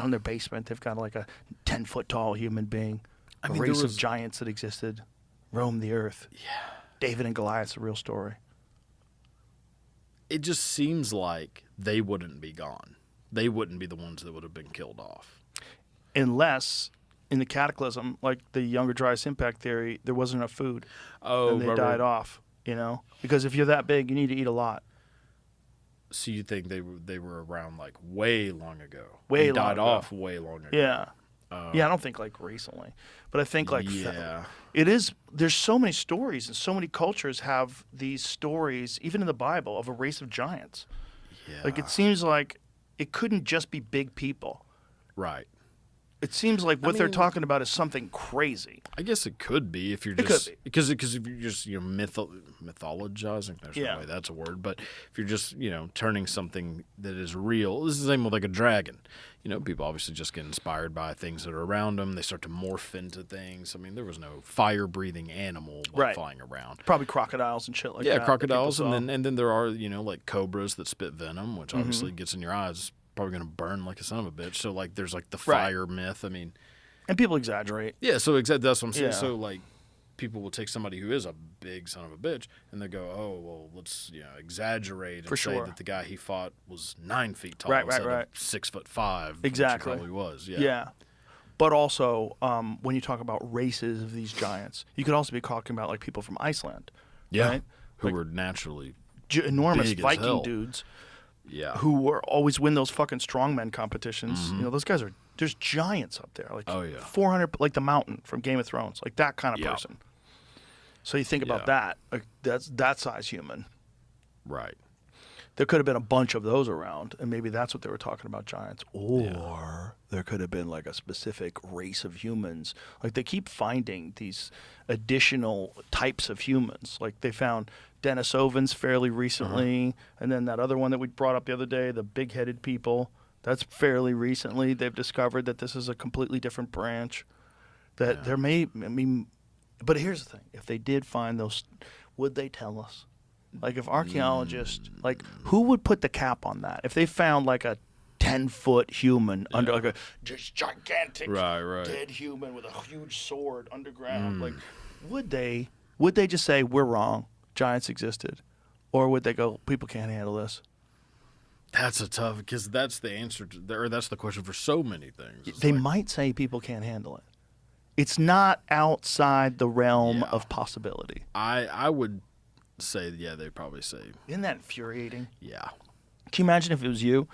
down in their basement, they've got like a 10-foot tall human being. A race of giants that existed, roamed the earth. Yeah. David and Goliath's a real story. It just seems like they wouldn't be gone. They wouldn't be the ones that would have been killed off. Unless, in the cataclysm, like the Younger Dryas impact theory, there wasn't enough food. Oh, and they died off, Because if you're that big, you need to eat a lot. So you think they were around like way long ago? Way long died ago. off way long ago. Yeah. Yeah, I don't think like recently. But I think like it is, there's so many stories and so many cultures have these stories, even in the Bible, of a race of giants. Yeah. Like it seems like it couldn't just be big people. Right. It seems like what they're talking about is something crazy. I guess it could be if you're just because if you're just mythologizing. There's no way that's a word, but if you're just turning something that is real, this is the same with like a dragon. People obviously just get inspired by things that are around them. They start to morph into things. I mean, there was no fire-breathing animal flying around. Probably crocodiles and shit like that. Yeah, crocodiles, and then there are like cobras that spit venom, which obviously gets in your eyes. Probably going to burn like a son of a bitch. So, like, there's, like, the fire myth. I mean... And people exaggerate. Yeah, so that's what I'm saying. Yeah. So, like, people will take somebody who is a big son of a bitch, and they go, oh, well, let's, exaggerate and say that the guy he fought was 9 feet tall instead of 6'5". Exactly. Which he probably was, Yeah. But also, when you talk about races of these giants, you could also be talking about, like, people from Iceland. Yeah. Right? Who were naturally enormous big Viking as hell. dudes. Yeah. Who were always win those fucking strongmen competitions. Those guys there's giants up there. Like 400, like the Mountain from Game of Thrones. Like that kind of person. So you think about that. Like that's that size human. Right. There could have been a bunch of those around, and maybe that's what they were talking about, giants. Or there could have been like a specific race of humans. Like they keep finding these additional types of humans. Like they found Denisovans fairly recently, and then that other one that we brought up the other day, the big-headed people, that's fairly recently. They've discovered that this is a completely different branch. That there may, but here's the thing. If they did find those, would they tell us? Like if archaeologists, like who would put the cap on that? If they found like a 10-foot human under like a just gigantic dead human with a huge sword underground, like would they just say we're wrong? Giants existed, or would they go, people can't handle this? That's a tough, because that's the answer to, or that's the question for so many things. They might say people can't handle it. It's not outside the realm of possibility. I would say, they'd probably say. Isn't that infuriating? Yeah. Can you imagine if it was you?